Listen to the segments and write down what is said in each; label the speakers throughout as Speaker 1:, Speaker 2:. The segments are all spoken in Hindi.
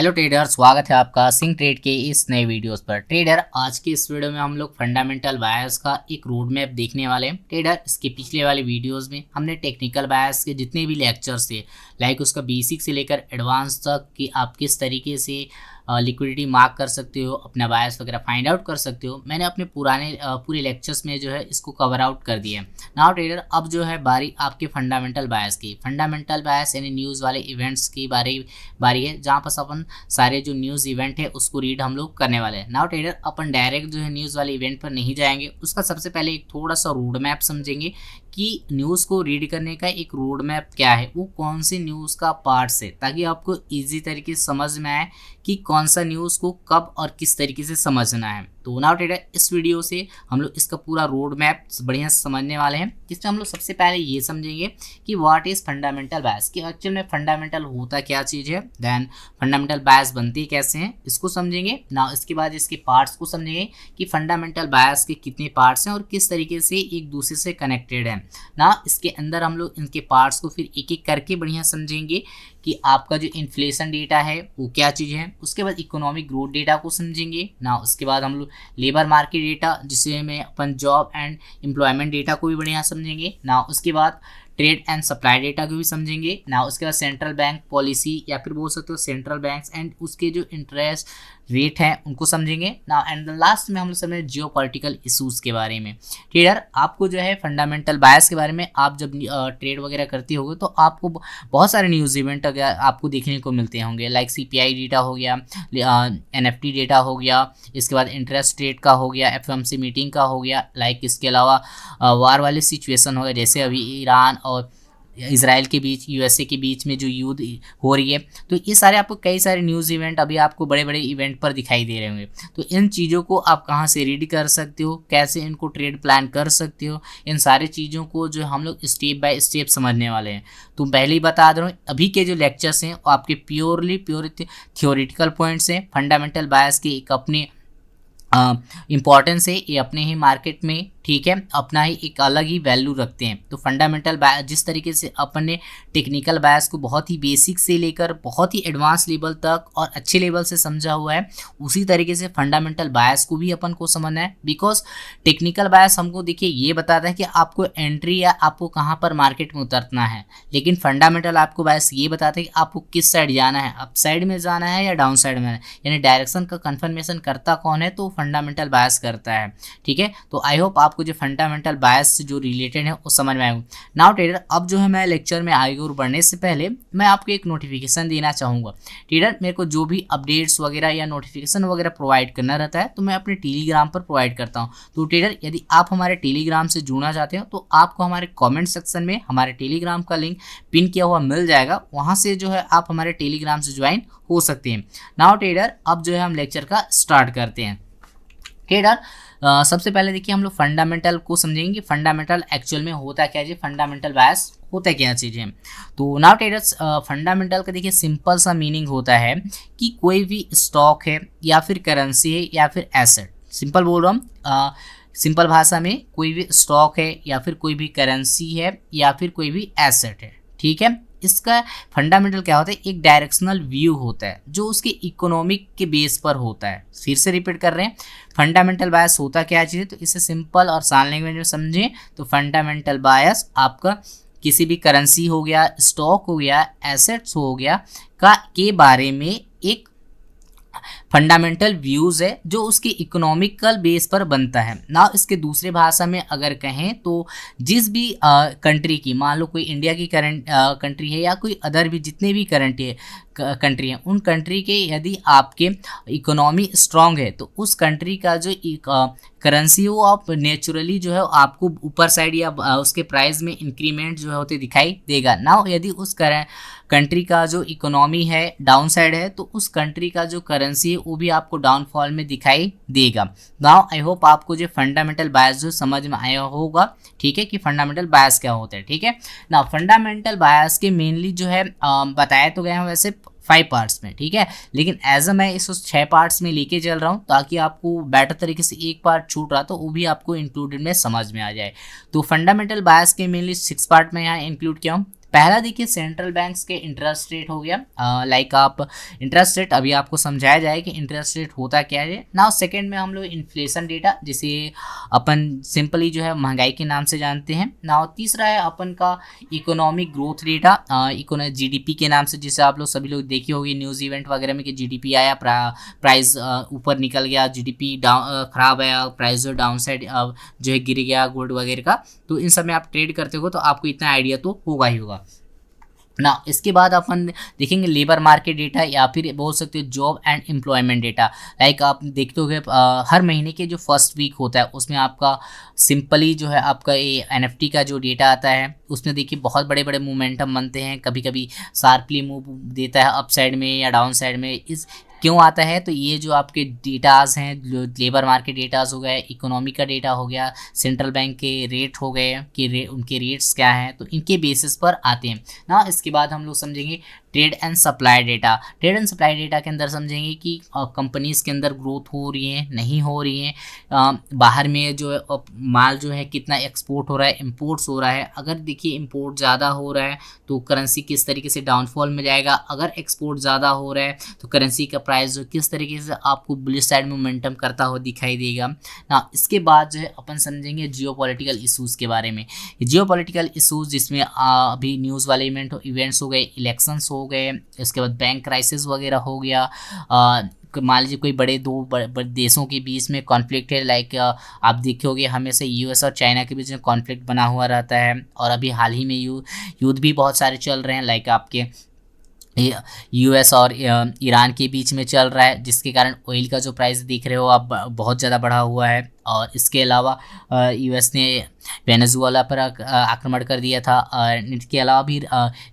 Speaker 1: हेलो ट्रेडर, स्वागत है आपका सिंह ट्रेड के इस नए वीडियोस पर। ट्रेडर, आज के इस वीडियो में हम लोग फंडामेंटल बायर्स का एक रोड मैप देखने वाले हैं। ट्रेडर, इसके पिछले वाले वीडियोस में हमने टेक्निकल बायर्स के जितने भी लेक्चर्स थे, लाइक उसका बेसिक से लेकर एडवांस तक कि आप किस तरीके से लिक्विडिटी मार्क कर सकते हो, अपना बायर्स वगैरह फाइंड आउट कर सकते हो, मैंने अपने पूरे लेक्चर्स में जो है इसको कवर आउट कर दिया है। नाउ ट्रेडर, अब जो है बारी आपके फंडामेंटल बायर्स की। फंडामेंटल बायर्स यानी न्यूज़ वाले इवेंट्स की बारी है, जहाँ पर अपन सारे जो न्यूज़ इवेंट है उसको रीड हम लोग करने वाले हैं। नाउ ट्रेडर, अपन डायरेक्ट जो है न्यूज़ वाले इवेंट पर नहीं जाएंगे। उसका सबसे पहले एक थोड़ा सा रोड मैप समझेंगे कि न्यूज़ को रीड करने का एक रोड मैप क्या है, वो कौन सी न्यूज़ का पार्ट्स है, ताकि आपको ईजी तरीके से समझ में आए कि कौन सा न्यूज़ को कब और किस तरीके से समझना है। तो नाउ ट्रेडर, इस वीडियो से हम लोग इसका पूरा रोड मैप बढ़िया से समझने वाले हैं, जिसमें हम लोग सबसे पहले ये समझेंगे कि व्हाट इज़ फंडामेंटल बायस, कि एक्चुअल में फंडामेंटल होता क्या चीज़ है, देन फंडामेंटल बायस बनती कैसे हैं, इसको समझेंगे ना। इसके बाद इसके पार्ट्स को समझेंगे कि फंडामेंटल बायस के कितने पार्ट्स हैं और किस तरीके से एक दूसरे से कनेक्टेड हैं ना। इसके अंदर हम लोग इनके पार्ट्स को फिर एक एक करके बढ़िया समझेंगे कि आपका जो इन्फ्लेशन डेटा है वो क्या चीज़ है। उसके बाद इकोनॉमिक ग्रोथ डेटा को समझेंगे ना। उसके बाद हम लोग लेबर मार्केट डेटा, जिसे में अपन जॉब एंड एम्प्लॉयमेंट डेटा को भी बढ़िया समझेंगे ना। उसके बाद ट्रेड एंड सप्लाई डेटा को भी समझेंगे ना। उसके बाद सेंट्रल बैंक पॉलिसी, या फिर बोल सकते हो सेंट्रल बैंक्स एंड उसके जो इंटरेस्ट रेट हैं उनको समझेंगे ना। एंड लास्ट में हम लोग समझेंगे जियो पॉलिटिकल इशूज़ के बारे में। ट्रेडर, आपको जो है फंडामेंटल बायस के बारे में, आप जब ट्रेड वगैरह करती होगे तो आपको बहुत सारे न्यूज़ इवेंट आपको देखने को मिलते होंगे, लाइक CPI डेटा हो गया, NFT डेटा हो गया, इसके बाद इंटरेस्ट रेट का हो गया, FOMC मीटिंग का हो गया, लाइक इसके अलावा वार वाले सिचुएशन हो गए, जैसे अभी ईरान और इसराइल के बीच, USA के बीच में जो युद्ध हो रही है। तो ये सारे आपको कई सारे न्यूज़ इवेंट अभी आपको बड़े बड़े इवेंट पर दिखाई दे रहे होंगे। तो इन चीज़ों को आप कहाँ से रीड कर सकते हो, कैसे इनको ट्रेड प्लान कर सकते हो, इन सारी चीज़ों को जो हम लोग स्टेप बाय स्टेप समझने वाले हैं। तो पहले ही बता दे रहा हूँ, अभी के जो लेक्चर्स हैं वो आपके प्योर थियोरिटिकल पॉइंट्स हैं। फंडामेंटल बायस के एक अपने इम्पॉर्टेंस है, ये अपने ही मार्केट में, ठीक है, अपना ही एक अलग ही वैल्यू रखते हैं। तो फंडामेंटल बायस, जिस तरीके से अपन ने टेक्निकल बायस को बहुत ही बेसिक से लेकर बहुत ही एडवांस लेवल तक और अच्छे लेवल से समझा हुआ है, उसी तरीके से फंडामेंटल बायस को भी अपन को समझना है। बिकॉज टेक्निकल बायस हमको देखिए ये बताता है कि आपको एंट्री या आपको कहाँ पर मार्केट में उतरना है, लेकिन फंडामेंटल आपको बायस ये बताता है कि आपको किस साइड जाना है, अप साइड में जाना है या डाउन साइड में, यानी डायरेक्शन का कन्फर्मेशन करता कौन है, तो फंडामेंटल बायस करता है। ठीक है, तो आई होप आपको जो फंडामेंटल बायस से जो रिलेटेड है वो समझ में आएगा। नाउ ट्रेडर, अब जो है मैं लेक्चर में आगे और बढ़ने से पहले मैं आपको एक नोटिफिकेशन देना चाहूँगा। ट्रेडर, मेरे को जो भी अपडेट्स वगैरह या नोटिफिकेशन वगैरह प्रोवाइड करना रहता है तो मैं अपने टेलीग्राम पर प्रोवाइड करता हूँ। तो ट्रेडर, यदि आप हमारे टेलीग्राम से जुड़ना चाहते हो तो आपको हमारे कॉमेंट सेक्शन में हमारे टेलीग्राम का लिंक पिन किया हुआ मिल जाएगा, वहाँ से जो है आप हमारे टेलीग्राम से ज्वाइन हो सकते हैं। नाउ ट्रेडर, अब जो है हम लेक्चर का स्टार्ट करते हैं। ट्रेडर, सबसे पहले देखिए हम लोग फंडामेंटल को समझेंगे कि फंडामेंटल एक्चुअल में होता क्या है, फंडामेंटल बायस होता क्या चीज़ है। तो नाउ ट्रेडर्स, फंडामेंटल का देखिए सिंपल सा मीनिंग होता है कि कोई भी स्टॉक है या फिर करेंसी है या फिर एसेट, सिंपल बोल रहा हूँ, सिंपल भाषा में कोई भी स्टॉक है या फिर कोई भी करेंसी है या फिर कोई भी एसेट है, ठीक है। इसका फंडामेंटल क्या होता है, एक डायरेक्शनल व्यू होता है जो उसके इकोनॉमिक के बेस पर होता है। फिर से रिपीट कर रहे हैं, फंडामेंटल बायस होता क्या चीज़ है, तो इसे सिंपल और आसान लैंग्वेज में समझें तो फंडामेंटल बायस आपका किसी भी करेंसी हो गया, स्टॉक हो गया, एसेट्स हो गया के बारे में एक फंडामेंटल व्यूज़ है जो उसके इकोनॉमिकल बेस पर बनता है ना। इसके दूसरे भाषा में अगर कहें तो जिस भी कंट्री की, मान लो कोई इंडिया की करंट कंट्री है या कोई अदर भी जितने भी करंट है कंट्री हैं, उन कंट्री के यदि आपके इकोनॉमी स्ट्रांग है तो उस कंट्री का जो करेंसी हो आप नेचुरली जो है आपको ऊपर साइड या उसके प्राइस में इंक्रीमेंट जो है होते दिखाई देगा ना। यदि उस कंट्री का जो इकोनॉमी है डाउन साइड है तो उस कंट्री का जो करेंसी है वो भी आपको डाउनफॉल में दिखाई देगा। नाउ आई होप आपको जो फंडामेंटल बायस जो समझ में आया होगा, ठीक है, कि फंडामेंटल बायस क्या होता है, ठीक है ना। फंडामेंटल बायस के मेनली जो है बताया तो गया है वैसे 5 पार्ट्स में, ठीक है, लेकिन एज अ मैं इस 6 पार्ट्स में लेके चल रहा हूँ ताकि आपको बेटर तरीके से एक पार्ट छूट रहा तो वो भी आपको इंक्लूडेड में समझ में आ जाए। तो फंडामेंटल बायस के मेनली 6 पार्ट में यहाँ इंक्लूड किया हूँ। पहला देखिए सेंट्रल बैंक्स के इंटरेस्ट रेट हो गया, लाइक आप इंटरेस्ट रेट अभी आपको समझाया जाए कि इंटरेस्ट रेट होता क्या है। नाउ सेकंड में हम लोग इन्फ्लेशन डेटा, जिसे अपन सिंपली जो है महंगाई के नाम से जानते हैं। नाउ तीसरा है अपन का इकोनॉमिक ग्रोथ डेटा, जीडीपी के नाम से, जिसे आप लोग सभी लोग देखी होगी न्यूज़ इवेंट वगैरह में कि जीडीपी आया, प्राइस ऊपर निकल गया, जीडीपी खराब आया, प्राइस जो डाउन साइड जो है गिर गया गोल्ड वगैरह का। तो इन सब में आप ट्रेड करते हो तो आपको इतना आइडिया तो होगा ही होगा ना। इसके बाद अपन देखेंगे लेबर मार्केट डेटा, या फिर बोल सकते हो job and employment data. Like आप देखते होगे हर महीने के जो फर्स्ट वीक होता है उसमें आपका सिंपली जो है आपका ये एनएफटी का जो डेटा आता है उसमें देखिए बहुत बड़े बड़े मोमेंटम बनते हैं, कभी कभी शार्पली मूव देता है अप साइड में या डाउन साइड में। इस क्यों आता है? तो ये जो आपके डेटाज हैं, जो लेबर मार्केट डेटाज हो गए, इकोनॉमी का डेटा हो गया, सेंट्रल बैंक के रेट हो गए कि उनके रेट्स क्या हैं, तो इनके बेसिस पर आते हैं ना। इसके बाद हम लोग समझेंगे trade and supply data. Trade and supply data के अंदर समझेंगे कि कंपनीज के अंदर ग्रोथ हो रही है नहीं हो रही है, बाहर में जो है माल जो है कितना एक्सपोर्ट हो रहा है, इम्पोर्ट्स हो रहा है। अगर देखिए इम्पोर्ट ज़्यादा हो रहा है तो करेंसी किस तरीके से डाउनफॉल में जाएगा, अगर एक्सपोर्ट ज़्यादा हो रहा है तो करेंसी का प्राइस जो किस तरीके से आपको बुलिश साइड में मोमेंटम करता हुआ दिखाई देगा ना। इसके बाद जो है अपन समझेंगे जियोपॉलिटिकल इशूज़ के बारे में। जियोपॉलिटिकल इशूज़ जिसमें अभी न्यूज़ वाले इवेंट्स हो गए, इलेक्शंस हो गए, इसके बाद बैंक क्राइसिस वगैरह हो गया, मान लीजिए कोई बड़े बड़े देशों के बीच में कॉन्फ्लिक्ट है, लाइक आप देखे होंगे हमेशा यूएस और चाइना के बीच में कॉन्फ्लिक्ट बना हुआ रहता है। और अभी हाल ही में युद्ध भी बहुत सारे चल रहे हैं, लाइक आपके यूएस और ईरान के बीच में चल रहा है, जिसके कारण ऑयल का जो प्राइस देख रहे हो आप बहुत ज़्यादा बढ़ा हुआ है। और इसके अलावा यूएस ने वेनेजुएला पर आक्रमण कर दिया था। इसके अलावा भी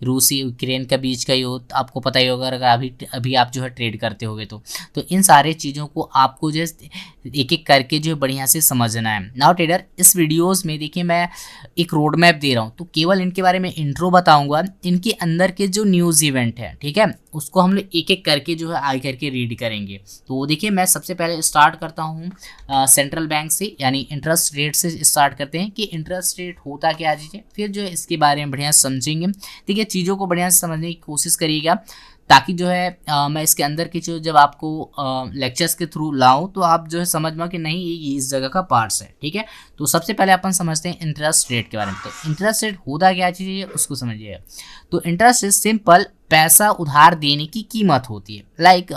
Speaker 1: रूस यूक्रेन के बीच का युद्ध आपको पता ही होगा, अगर अभी आप जो है ट्रेड करते होगे तो इन सारे चीज़ों को आपको जो एक एक करके जो है बढ़िया से समझना है। नाउ ट्रेडर, इस वीडियोस में देखिए मैं एक रोड मैप दे रहा हूँ, तो केवल इनके बारे में इंट्रो बताऊँगा, इनके अंदर के जो न्यूज़ इवेंट है, ठीक है, उसको हम लोग एक एक करके जो है आगे करके रीड करेंगे। तो देखिए मैं सबसे पहले स्टार्ट करता हूँ सेंट्रल बैंक से, यानी इंटरेस्ट रेट से स्टार्ट करते हैं कि इंटरेस्ट रेट होता क्या चीज़ है, फिर जो है इसके बारे में बढ़िया समझेंगे। देखिए चीज़ों को बढ़िया से समझने की कोशिश करिएगा, ताकि जो है मैं इसके अंदर की जो जब आपको लेक्चर्स के थ्रू लाऊं तो आप जो है समझ पाओ कि नहीं ये इस जगह का पार्ट्स है, ठीक है। तो सबसे पहले अपन समझते हैं इंटरेस्ट रेट के बारे में। तो इंटरेस्ट रेट होता क्या चीज़ है उसको समझिए। तो इंटरेस्ट रेट सिंपल पैसा उधार देने की कीमत होती है। लाइक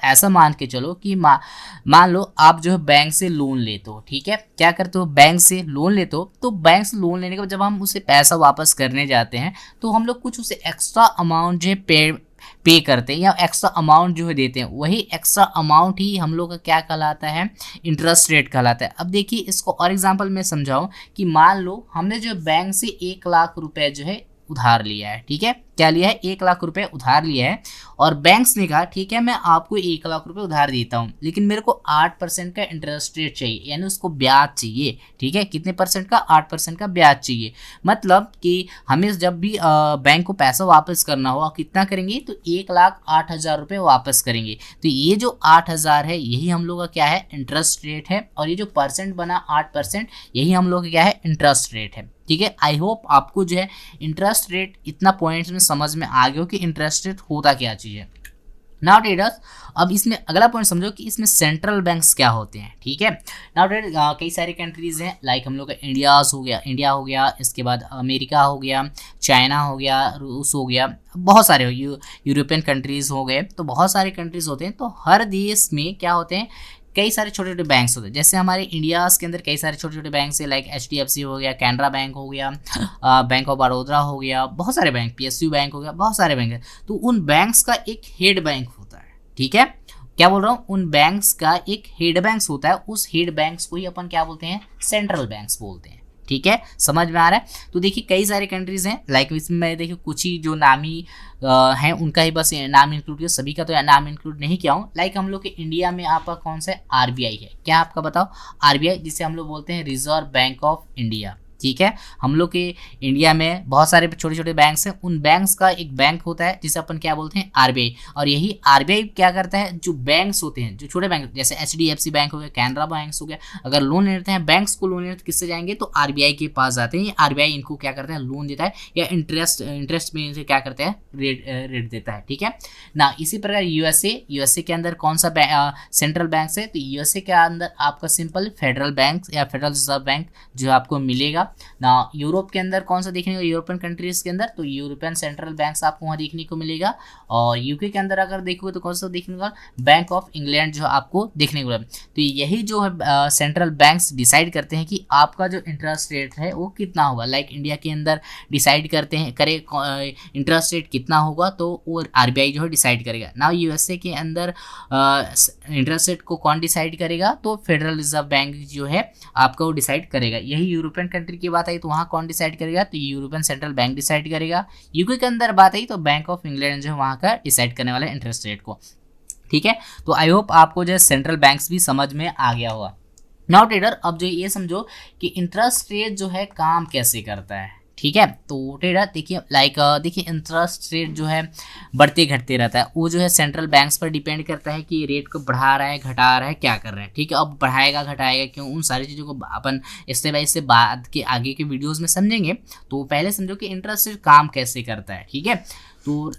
Speaker 1: ऐसा मान के चलो कि मान लो आप जो है बैंक से लोन लेते हो, ठीक है, क्या करते हो, बैंक से लोन लेते हो, तो बैंक से लोन लेने के बाद जब हम उसे पैसा वापस करने जाते हैं तो हम लोग कुछ उसे एक्स्ट्रा अमाउंट जो है पे करते हैं या एक्स्ट्रा अमाउंट जो है देते हैं, वही एक्स्ट्रा अमाउंट ही हम लोग का क्या कहलाता है, इंटरेस्ट रेट कहलाता है। अब देखिए इसको और एग्जांपल में समझाऊं कि मान लो हमने जो बैंक से 1 लाख रुपए जो है उधार लिया है, ठीक है, क्या लिया है, 1 लाख रुपए उधार लिया है, और बैंक्स ने कहा ठीक है मैं आपको 1 लाख रुपए उधार देता हूँ, लेकिन मेरे को 8% का इंटरेस्ट रेट चाहिए, यानी उसको ब्याज चाहिए, ठीक है, कितने परसेंट का, 8% का ब्याज चाहिए। मतलब कि हमें जब भी बैंक को पैसा वापस करना हो कितना करेंगे, तो 1,08,000 रुपये वापस करेंगे। तो ये जो 8,000 है यही हम लोग का क्या है, इंटरेस्ट रेट है, और ये जो परसेंट बना 8% यही हम लोग का क्या है, इंटरेस्ट रेट है, ठीक है। आई होप आपको जो है इंटरेस्ट रेट इतना पॉइंट्स में समझ में आ गया हो कि इंटरेस्ट रेट होता क्या चीज़ है। नाउ ट्रेडर्स, अब इसमें अगला पॉइंट समझो कि इसमें सेंट्रल बैंक्स क्या होते हैं, ठीक है। नाउ ट्रेडर्स, कई सारी कंट्रीज़ हैं, लाइक हम लोग का इंडिया हो गया, इसके बाद अमेरिका हो गया, चाइना हो गया, रूस हो गया, बहुत सारे यूरोपियन कंट्रीज़ हो गए, तो बहुत सारे कंट्रीज़ होते हैं। तो हर देश में क्या होते हैं, कई सारे छोटे छोटे बैंक्स होते हैं। जैसे हमारे इंडिया के अंदर कई सारे छोटे छोटे बैंक्स हैं, लाइक HDFC हो गया, कैनरा बैंक हो गया, बैंक ऑफ बड़ौदा हो गया, बहुत सारे बैंक, PSU बैंक हो गया, बहुत सारे बैंक हैं। तो उन बैंक्स का एक हेड बैंक होता है, ठीक है, क्या बोल रहा हूँ, उन बैंक्स का एक हेड बैंक्स होता है, उस हेड बैंक्स को ही अपन क्या बोलते हैं, सेंट्रल बैंक्स बोलते हैं, ठीक है, समझ में आ रहा है। तो देखिए कई सारे कंट्रीज़ हैं, लाइक इसमें देखिए कुछ ही जो नामी हैं उनका ही बस नाम इंक्लूड किया, सभी का तो नाम इंक्लूड नहीं किया हूँ। लाइक हम लोग के इंडिया में आपका कौन सा RBI है, क्या आपका बताओ, RBI, जिसे हम लोग बोलते हैं रिजर्व बैंक ऑफ इंडिया, ठीक है। हम लोग के इंडिया में बहुत सारे छोटे छोटे बैंक्स हैं, उन बैंक्स का एक बैंक होता है जिसे अपन क्या बोलते हैं, आरबीआई। और यही आरबीआई क्या करता है, जो बैंक्स होते हैं, जो छोटे बैंक जैसे एचडीएफसी बैंक हो गया, कैनरा बैंक हो गया, अगर लोन लेते हैं बैंक्स को, लोन लेते हैं किससे जाएंगे, तो आरबीआई के पास जाते हैं। आरबीआई इनको क्या करता है, लोन देता है या इंटरेस्ट में इनसे क्या करते हैं, रेट देता है। ठीक है ना। इसी प्रकार यूएसए के अंदर कौन सा सेंट्रल बैंक है, तो यूएसए के अंदर आपका सिंपल फेडरल बैंक या फेडरल रिजर्व बैंक जो आपको मिलेगा ना। यूरोप के अंदर कौन सा देखने को, यूरोपियन कंट्रीज के अंदर तो यूरोपियन सेंट्रल बैंक्स आपको वहाँ देखने को मिलेगा। और यूके के अंदर अगर देखोगे तो कौन सा देखने को, बैंक ऑफ इंग्लैंड जो आपको देखने को मिलेगा। तो यही जो है सेंट्रल बैंक्स डिसाइड करते हैं कि आपका जो इंटरेस्ट रेट है वो कितना होगा। लाइक इंडिया के अंदर डिसाइड करते हैं इंटरेस्ट रेट कितना होगा, तो वो आरबीआई जो है डिसाइड करेगा ना। यूएसए के अंदर इंटरेस्ट रेट को कौन डिसाइड करेगा, तो फेडरल रिजर्व बैंक जो है आपका वो डिसाइड करेगा। यही यूरोपियन कंट्री की बात आई तो वहाँ कौन डिसाइड करेगा, तो यूरोपियन सेंट्रल बैंक डिसाइड करेगा। यूके के अंदर बात आई तो बैंक ऑफ इंग्लैंड जो है वहाँ का डिसाइड करने वाला इंटरेस्ट रेट को। ठीक है, तो आई होप आपको जो है सेंट्रल बैंक्स भी समझ में आ गया होगा। नाउ ट्रेडर, अब जो ये समझो कि इंटरेस्ट रेट जो है काम कैसे करता है। ठीक है, तो ट्रेडर देखिए देखिए इंटरेस्ट रेट जो है बढ़ते घटते रहता है, वो जो है सेंट्रल बैंक्स पर डिपेंड करता है कि रेट को बढ़ा रहा है, घटा रहा है, क्या कर रहा है। ठीक है, अब बढ़ाएगा घटाएगा क्यों, उन सारी चीज़ों को अपन स्टेप बाय स्टेप बाद के आगे के वीडियोज़ में समझेंगे। तो पहले समझो कि इंटरेस्ट रेट काम कैसे करता है। ठीक है, तो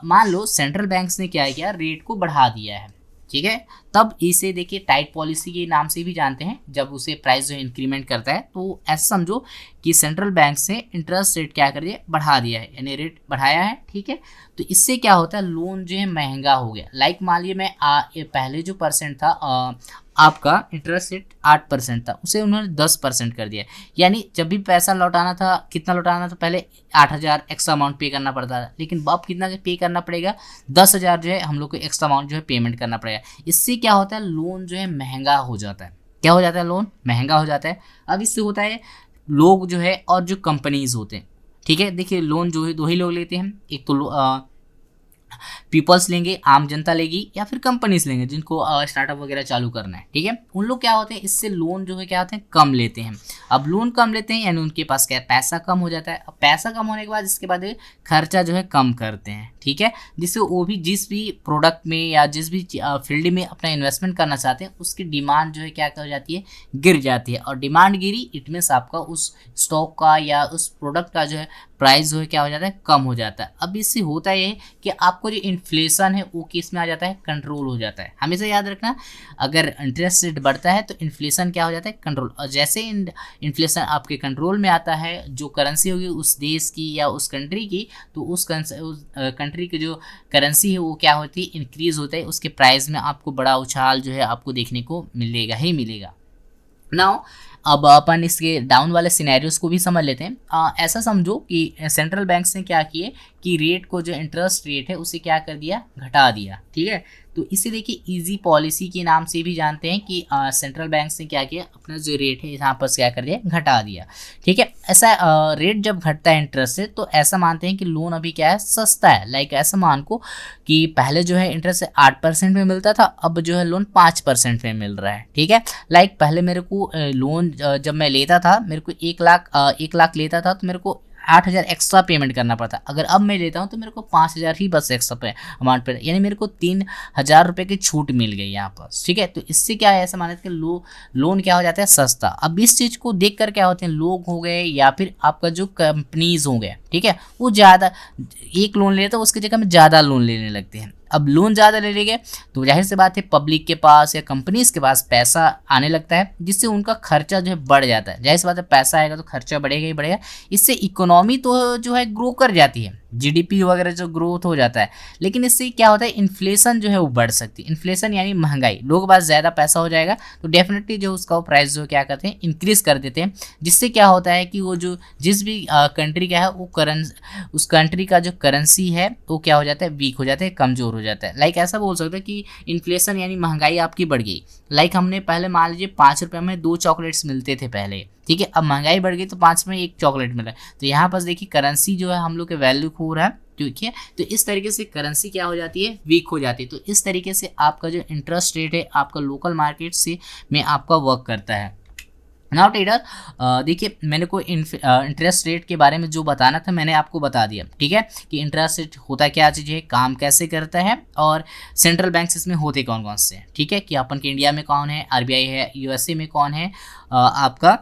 Speaker 1: मान लो सेंट्रल बैंक्स ने क्या किया, रेट को बढ़ा दिया है। ठीक है, तब इसे देखिए टाइट पॉलिसी के नाम से भी जानते हैं। जब उसे प्राइस जो इंक्रीमेंट करता है तो ऐसा समझो कि सेंट्रल बैंक से इंटरेस्ट रेट क्या कर दिया, बढ़ा दिया है, यानी रेट बढ़ाया है। ठीक है, तो इससे क्या होता है, लोन जो है महंगा हो गया। लाइक मान लीजिए मैं पहले जो परसेंट था आपका इंटरेस्ट रेट 8% था, उसे उन्होंने 10% कर दिया। यानी जब भी पैसा लौटाना था, कितना लौटाना था, पहले 8,000 एक्स्ट्रा अमाउंट पे करना पड़ता था, लेकिन अब कितना पे करना पड़ेगा, 10,000 जो है हम लोग को एक्स्ट्रा अमाउंट जो है पेमेंट करना पड़ेगा। इससे क्या होता है, लोन जो है महंगा हो जाता है। क्या हो जाता है, लोन महंगा हो जाता है। अब इससे होता है लोग जो है और जो कंपनीज होते हैं, ठीक है, देखिए लोन जो है दो ही लोग लेते हैं, एक तो पीपल्स लेंगे, आम जनता लेगी, या फिर कंपनीज लेंगे जिनको स्टार्टअप वगैरह चालू करना है। ठीक है, उन लोग क्या होते हैं, इससे लोन जो है क्या होते हैं, कम लेते हैं। अब लोन कम लेते हैं यानी उनके पास क्या, पैसा कम हो जाता है। अब पैसा कम होने के बाद इसके बाद खर्चा जो है कम करते हैं। ठीक है, जिससे वो भी जिस भी प्रोडक्ट में या जिस भी फील्ड में अपना इन्वेस्टमेंट करना चाहते हैं उसकी डिमांड जो है क्या हो जाती है, गिर जाती है। और डिमांड गिरी इट मीन्स आपका उस स्टॉक का या उस प्रोडक्ट का जो है प्राइस जो है क्या हो जाता है, कम हो जाता है। अब इससे होता है ये कि आपको जो इन्फ्लेशन है वो किस में आ जाता है, कंट्रोल हो जाता है। हमेशा याद रखना, अगर इंटरेस्ट रेट बढ़ता है तो इन्फ्लेशन क्या हो जाता है, कंट्रोल। और जैसे इन्फ्लेशन आपके कंट्रोल में आता है, जो करेंसी होगी उस देश की या उस कंट्री की, तो उस कंट्री की जो करेंसी है वो क्या होती है, इंक्रीज होता है, उसके प्राइस में आपको बड़ा उछाल जो है आपको देखने को मिलेगा ही मिलेगा। नाउ अब अपन इसके डाउन वाले सिनेरियोस को भी समझ लेते हैं। ऐसा समझो कि सेंट्रल बैंक्स ने क्या किए कि रेट को, जो इंटरेस्ट रेट है उसे क्या कर दिया, घटा दिया। ठीक है, तो इसे देखिए इजी पॉलिसी के नाम से भी जानते हैं कि सेंट्रल बैंक्स ने क्या किया, अपना जो रेट है यहाँ पर क्या कर दिया, घटा दिया। ठीक है, ऐसा रेट जब घटता है इंटरेस्ट से, तो ऐसा मानते हैं कि लोन अभी क्या है, सस्ता है। लाइक ऐसा मान को कि पहले जो है इंटरेस्ट 8% में मिलता था, अब जो है लोन 5% में मिल रहा है। ठीक है, लाइक पहले मेरे को लोन जब मैं लेता था, मेरे को 1 लाख लेता था तो मेरे को 8,000 एक्स्ट्रा पेमेंट करना पड़ता। अगर अब मैं लेता हूँ तो मेरे को 5,000 ही बस एक्स्ट्रा पे अमाउंट पे, यानी मेरे को 3,000 रुपये की छूट मिल गई यहाँ पर। ठीक है, तो इससे क्या है, ऐसा माना कि लोन क्या हो जाता है, सस्ता। अब इस चीज़ को देख कर क्या होते हैं, लोग हो गए या फिर आपका जो कंपनीज हो गए, ठीक है, वो ज़्यादा एक लोन लेते हैं उसकी जगह में ज़्यादा लोन लेने लगते हैं। अब लोन ज़्यादा ले लेंगे तो जाहिर सी बात है पब्लिक के पास या कंपनीज के पास पैसा आने लगता है, जिससे उनका खर्चा जो है बढ़ जाता है। जाहिर सी बात है पैसा आएगा तो खर्चा बढ़ेगा ही बढ़ेगा। इससे इकोनॉमी तो जो है ग्रो कर जाती है, जीडीपी वगैरह जो ग्रोथ हो जाता है, लेकिन इससे क्या होता है, इन्फ्लेशन जो है वो बढ़ सकती है। इन्फ्लेशन यानी महंगाई, लोगों के पास ज़्यादा पैसा हो जाएगा तो डेफिनेटली जो उसका प्राइस जो क्या करते हैं, इंक्रीज कर देते हैं। जिससे क्या होता है कि वो जो जिस भी कंट्री का है वो उस कंट्री का जो करेंसी है वो क्या हो जाता है, वीक हो जाता है, कमज़ोर हो जाता है। लाइक ऐसा बोल सकते हैं कि इन्फ्लेशन यानी महंगाई आपकी बढ़ गई। लाइक हमने पहले मान लीजिए 5 रुपये में 2 चॉकलेट्स मिलते थे पहले, ठीक है, अब महंगाई बढ़ गई तो 5 में 1 चॉकलेट मिला। तो यहाँ पर देखिए करेंसी जो है हम लोग के वैल्यू खो रहा है, ठीक है, तो इस तरीके से करेंसी क्या हो जाती है, वीक हो जाती है। तो इस तरीके से आपका जो इंटरेस्ट रेट है आपका लोकल मार्केट से में आपका वर्क करता है। नाउ ट्रेडर देखिए, मैंने कोई इंटरेस्ट रेट के बारे में जो बताना था मैंने आपको बता दिया, ठीक है, कि इंटरेस्ट रेट होता क्या चीज़ है, काम कैसे करता है, और सेंट्रल बैंक्स इसमें होते कौन कौन से हैं, ठीक है, कि अपन के इंडिया में कौन है, आरबीआई है, यूएसए में कौन है, आपका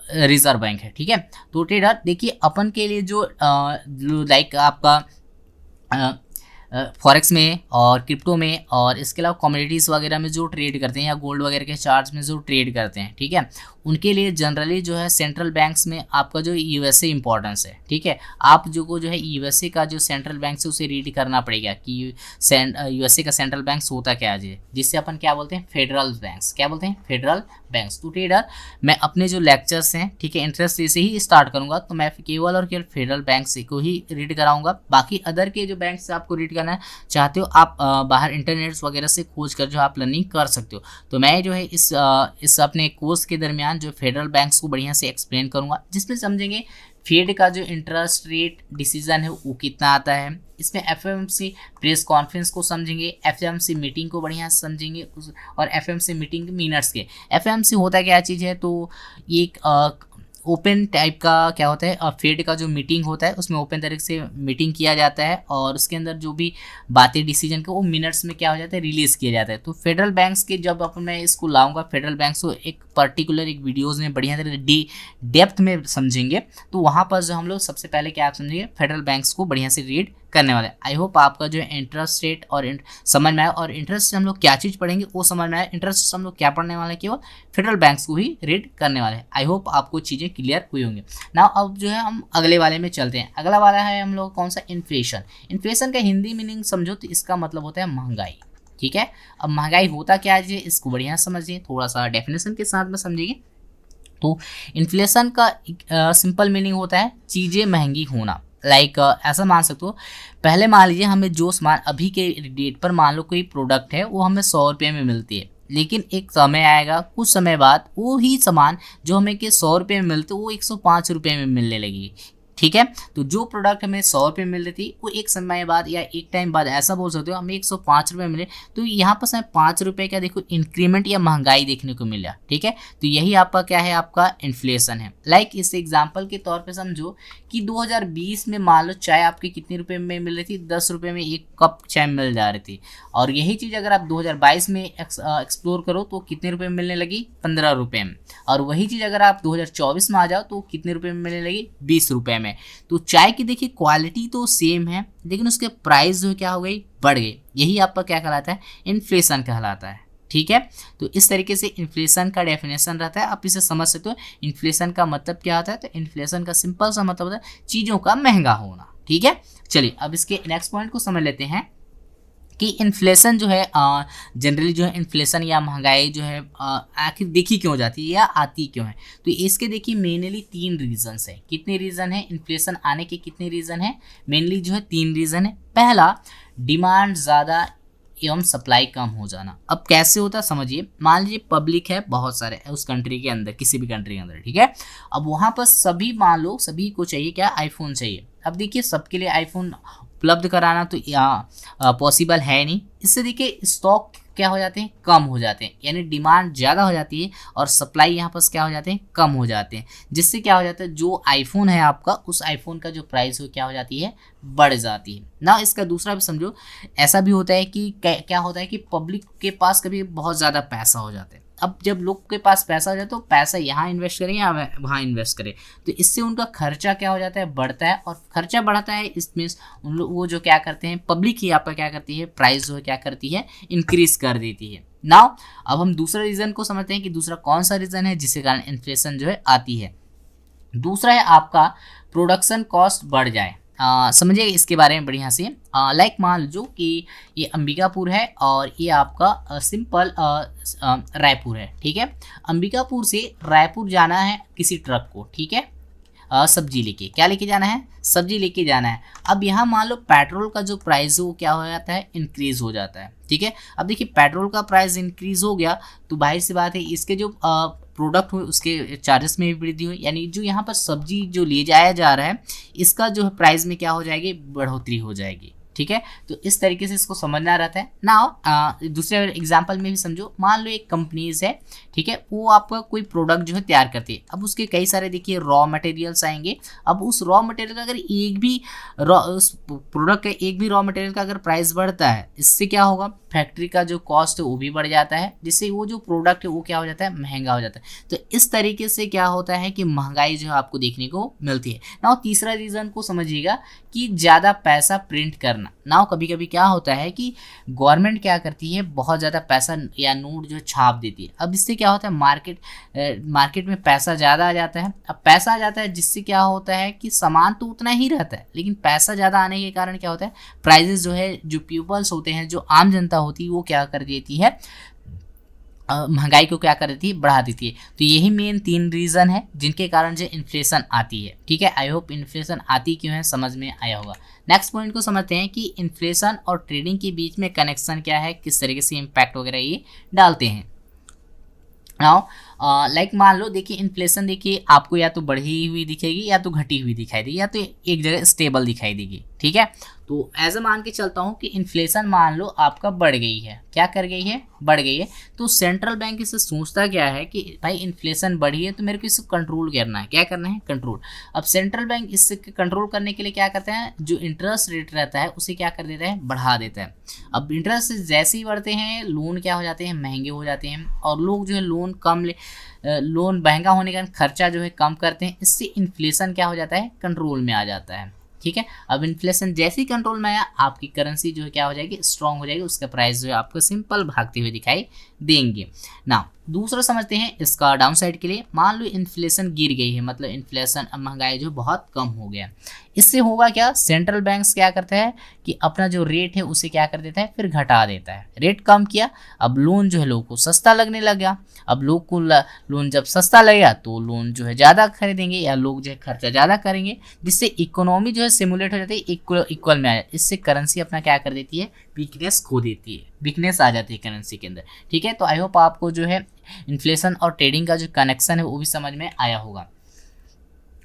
Speaker 1: रिजर्व बैंक है, ठीक है। तो ट्रेडर देखिए, अपन के लिए जो लाइक आपका फॉरेक्स में और क्रिप्टो में और इसके अलावा कमोडिटीज़ वगैरह में जो ट्रेड करते हैं या गोल्ड वगैरह के चार्ट्स में जो ट्रेड करते हैं, ठीक है, उनके लिए जनरली जो है सेंट्रल बैंक्स में आपका जो यूएसए इंपॉर्टेंस है, ठीक है। आप जो है यूएसए का जो सेंट्रल बैंक से उसे रीड करना पड़ेगा कि यूएसए का सेंट्रल बैंक्स होता क्या है, जिससे अपन क्या बोलते हैं, फेडरल बैंक्स, क्या बोलते हैं, फेडरल बैंक्स। तो ट्रेडर मैं अपने जो लेक्चर्स हैं, ठीक है, इंटरेस्ट से ही स्टार्ट करूंगा, तो मैं केवल और केवल फेडरल बैंक से को ही रीड कराऊंगा। बाकी अदर के जो बैंक से आपको रीड करना चाहते हो, आप बाहर इंटरनेट वगैरह से खोज कर जो आप लर्निंग कर सकते हो। तो मैं जो है इस अपने कोर्स के दरमियान जो फेडरल बैंक्स को बढ़िया से एक्सप्लेन करूंगा, जिसमें समझेंगे फेड का जो इंटरेस्ट रेट डिसीजन है वो कितना आता है, इसमें एफएमसी प्रेस कॉन्फ्रेंस को समझेंगे, एफएमसी मीटिंग को बढ़िया से समझेंगे, और एफएमसी मीटिंग मिनट्स के, एफएमसी होता क्या चीज़ है, तो ये एक ओपन टाइप का क्या होता है, फेड का जो मीटिंग होता है उसमें ओपन तरीके से मीटिंग किया जाता है, और उसके अंदर जो भी बातें डिसीजन का वो मिनट्स में क्या हो जाता है, रिलीज़ किया जाता है। तो फेडरल बैंक्स के जब अपन मैं इसको लाऊंगा, फेडरल बैंक्स को एक पर्टिकुलर एक वीडियोज़ में बढ़िया तरह डेप्थ में समझेंगे, तो वहाँ पर जो हम लोग सबसे पहले क्या आप समझेंगे, फेडरल बैंक्स को बढ़िया से रीड करने वाले। आई होप आपका जो है इंटरेस्ट रेट और समझ में आया, और इंटरेस्ट से हम लोग क्या चीज़ पढ़ेंगे वो समझ में आया। इंटरेस्ट से हम लोग क्या पढ़ने वाले हैं, केवल फेडरल बैंक्स को ही रीड करने वाले हैं। आई होप आपको चीज़ें क्लियर हुई होंगी। नाउ अब जो है हम अगले वाले में चलते हैं। अगला वाला है हम लोग कौन सा, इन्फ्लेशन। इन्फ्लेशन का हिंदी मीनिंग समझो तो इसका मतलब होता है महंगाई, ठीक है। अब महंगाई होता क्या है, इसको बढ़िया समझिए, थोड़ा सा डेफिनेशन के साथ में समझिए। तो इन्फ्लेशन का सिंपल मीनिंग होता है चीज़ें महंगी होना। ऐसा मान सकते हो, पहले मान लीजिए हमें जो सामान अभी के डेट पर मान लो कोई प्रोडक्ट है वो हमें 100 रुपये में मिलती है, लेकिन एक समय आएगा कुछ समय बाद वो ही सामान जो हमें के 100 रुपये में मिलते वो 105 रुपये में मिलने लगी, ठीक है। तो जो प्रोडक्ट हमें 100 रुपये में मिल रही थी वो एक समय बाद या एक टाइम बाद ऐसा बोल सकते हो हमें 105 रुपये मिले। तो यहाँ पर हमें 5 रुपये का देखो इंक्रीमेंट या महंगाई देखने को मिला, ठीक है। तो यही आपका क्या है, आपका इन्फ्लेशन है। इस एग्जाम्पल के तौर पे समझो कि 2020 में मान लो चाय आपके कितने रुपए में मिल रही थी, 10 रुपये में एक कप चाय मिल जा रही थी, और यही चीज़ अगर आप 2022 में एक्सप्लोर करो तो कितने रुपये में मिलने लगी, 15 रुपये में। और वही चीज़ अगर आप 2024 में आ जाओ तो कितने रुपये में मिलने लगी, 20 रुपये में। तो चाय की देखिए क्वालिटी तो सेम है, लेकिन उसके प्राइस जो क्या हो गई, बढ़ गई। यही आपका क्या कहलाता है, इन्फ्लेशन कहलाता है, ठीक है। तो इस तरीके से इन्फ्लेशन का डेफिनेशन रहता है, आप इसे समझ सकते हो। इन्फ्लेशन का मतलब क्या होता है, तो इन्फ्लेशन का सिंपल सा मतलब होता है चीज़ों का महंगा होना, ठीक है। चलिए अब इसके नेक्स्ट पॉइंट को समझ लेते हैं कि इन्फ्लेशन जो है जनरली जो है इन्फ्लेशन या महंगाई जो है आखिर देखी क्यों जाती है या आती क्यों है। तो इसके देखिए मेनली 3 रीजंस है। कितने रीज़न है इन्फ्लेशन आने के, कितने रीज़न है, मेनली जो है 3 रीज़न है। पहला, डिमांड ज़्यादा एवं सप्लाई कम हो जाना। अब कैसे होता है समझिए, मान लीजिए पब्लिक है बहुत सारे उस कंट्री के अंदर, किसी भी कंट्री के अंदर, ठीक है। अब वहाँ पर सभी मान लो सभी को चाहिए क्या, आईफोन चाहिए। अब देखिए सबके लिए आईफोन उपलब्ध कराना तो पॉसिबल है नहीं। इससे देखिए स्टॉक क्या हो जाते हैं, कम हो जाते हैं, यानी डिमांड ज़्यादा हो जाती है और सप्लाई यहाँ पर क्या हो जाते हैं, कम हो जाते हैं। जिससे क्या हो जाता है, जो आईफोन है आपका, उस आईफोन का जो प्राइस हो क्या हो जाती है, बढ़ जाती है ना। इसका दूसरा भी समझो, ऐसा भी होता है कि क्या होता है कि पब्लिक के पास कभी बहुत ज़्यादा पैसा हो जाता है। अब जब लोग के पास पैसा हो जाए तो पैसा यहाँ इन्वेस्ट करें या वहाँ इन्वेस्ट करें, तो इससे उनका खर्चा क्या हो जाता है, बढ़ता है। और खर्चा बढ़ता है इसमें उन लोग वो जो क्या करते हैं, पब्लिक ही आपका क्या करती है, प्राइस जो है क्या करती है, इंक्रीज कर देती है। नाउ अब हम दूसरा रीज़न को समझते हैं कि दूसरा कौन सा रीज़न है जिसके कारण इन्फ्लेशन जो है आती है। दूसरा है आपका प्रोडक्शन कॉस्ट बढ़ जाए। समझिए इसके बारे में बढ़िया से। मान लो कि ये अंबिकापुर है और ये आपका सिंपल रायपुर है, ठीक है। अंबिकापुर से रायपुर जाना है किसी ट्रक को, ठीक है, सब्जी लेके, क्या लेके जाना है, सब्जी लेके जाना है। अब यहाँ मान लो पेट्रोल का जो प्राइस है वो क्या हो जाता है, इंक्रीज हो जाता है, ठीक है। अब देखिए पेट्रोल का प्राइस इंक्रीज हो गया तो भाई सी बात है इसके जो प्रोडक्ट हुए उसके चार्जेस में भी वृद्धि हुई, यानी जो यहाँ पर सब्जी जो ले जाया जा रहा है इसका जो प्राइस में क्या हो जाएगी, बढ़ोतरी हो जाएगी, ठीक है। तो इस तरीके से इसको समझना रहता है ना। दूसरे एग्जांपल में भी समझो, मान लो एक कंपनीज है, ठीक है, वो आपका कोई प्रोडक्ट जो है तैयार करती है। अब उसके कई सारे देखिए रॉ मटेरियल्स आएंगे। अब उस रॉ मटेरियल का अगर एक भी उस प्रोडक्ट का एक भी रॉ मटेरियल का अगर प्राइस बढ़ता है, इससे क्या होगा, फैक्ट्री का जो कॉस्ट है वो भी बढ़ जाता है, जिससे वो जो प्रोडक्ट है वो क्या हो जाता है, महंगा हो जाता है। तो इस तरीके से क्या होता है कि महंगाई जो है आपको देखने को मिलती है ना। तीसरा रीज़न को समझिएगा कि ज़्यादा पैसा प्रिंट करना ना। कभी कभी क्या होता है कि गवर्नमेंट क्या करती है, बहुत ज़्यादा पैसा या नोट जो छाप देती है। अब इससे क्या होता है, मार्केट में पैसा ज़्यादा आ जाता है। अब पैसा आ जाता है जिससे क्या होता है कि सामान तो उतना ही रहता है, लेकिन पैसा ज़्यादा आने के कारण क्या होता है, प्राइजेस जो है, जो पीपल्स होते हैं, जो आम जनता होती है, वो क्या कर देती है, महंगाई को क्या कर देती है, बढ़ा देती है। तो यही मेन 3 रीज़न है जिनके कारण जो इन्फ्लेशन आती है, ठीक है। आई होप इन्फ्लेशन आती क्यों है समझ में आया होगा। नेक्स्ट पॉइंट को समझते हैं कि इन्फ्लेशन और ट्रेडिंग के बीच में कनेक्शन क्या है, किस तरीके से इम्पैक्ट वगैरह ये डालते हैं। नाउ लाइक मान लो देखिए, इन्फ्लेशन देखिए आपको या तो बढ़ी हुई दिखेगी या तो घटी हुई दिखाई देगी, या तो एक जगह स्टेबल दिखाई देगी, ठीक है। तो ऐसा मान के चलता हूँ कि इन्फ्लेशन मान लो आपका बढ़ गई है, क्या कर गई है, बढ़ गई है। तो सेंट्रल बैंक इससे सोचता क्या है कि भाई इन्फ्लेशन बढ़ी है तो मेरे को इसको कंट्रोल करना है। क्या करना है, कंट्रोल। अब सेंट्रल बैंक इससे कंट्रोल करने के लिए क्या करते हैं, जो इंटरेस्ट रेट रहता है उसे क्या कर देता है, बढ़ा देता है। अब इंटरेस्ट जैसे ही बढ़ते हैं, लोन क्या हो जाते हैं, महंगे हो जाते हैं, और लोग जो है लोन महंगा होने के कारण खर्चा जो है कम करते हैं। इससे इन्फ्लेशन क्या हो जाता है, कंट्रोल में आ जाता है, ठीक है। अब इन्फ्लेशन जैसे ही कंट्रोल में आया, आपकी करेंसी जो है क्या हो जाएगी, स्ट्रांग हो जाएगी, उसका प्राइस जो है आपको सिंपल भागते हुए दिखाई देंगे ना। दूसरा समझते हैं इसका डाउन साइड के लिए। मान लो इन्फ्लेशन गिर गई है, मतलब इन्फ्लेशन, महंगाई जो बहुत कम हो गया, इससे होगा क्या, सेंट्रल बैंक्स क्या करता है कि अपना जो रेट है उसे क्या कर देता है, फिर घटा देता है। रेट कम किया, अब लोन जो है लोगों को सस्ता लगने लग गया। अब लोग को लोन जब सस्ता लगेगा तो लोन जो है ज़्यादा खरीदेंगे, या लोग जो है खर्चा ज़्यादा करेंगे, जिससे इकोनॉमी जो है सिमुलेट हो जाती है, इक्वल में आ जाती है। इससे करेंसी अपना क्या कर देती है, वीकनेस खो देती है, वीकनेस आ जाती है करेंसी के अंदर, ठीक है। तो आई होप आपको जो है इन्फ्लेशन और ट्रेडिंग का जो कनेक्शन है वो भी समझ में आया होगा।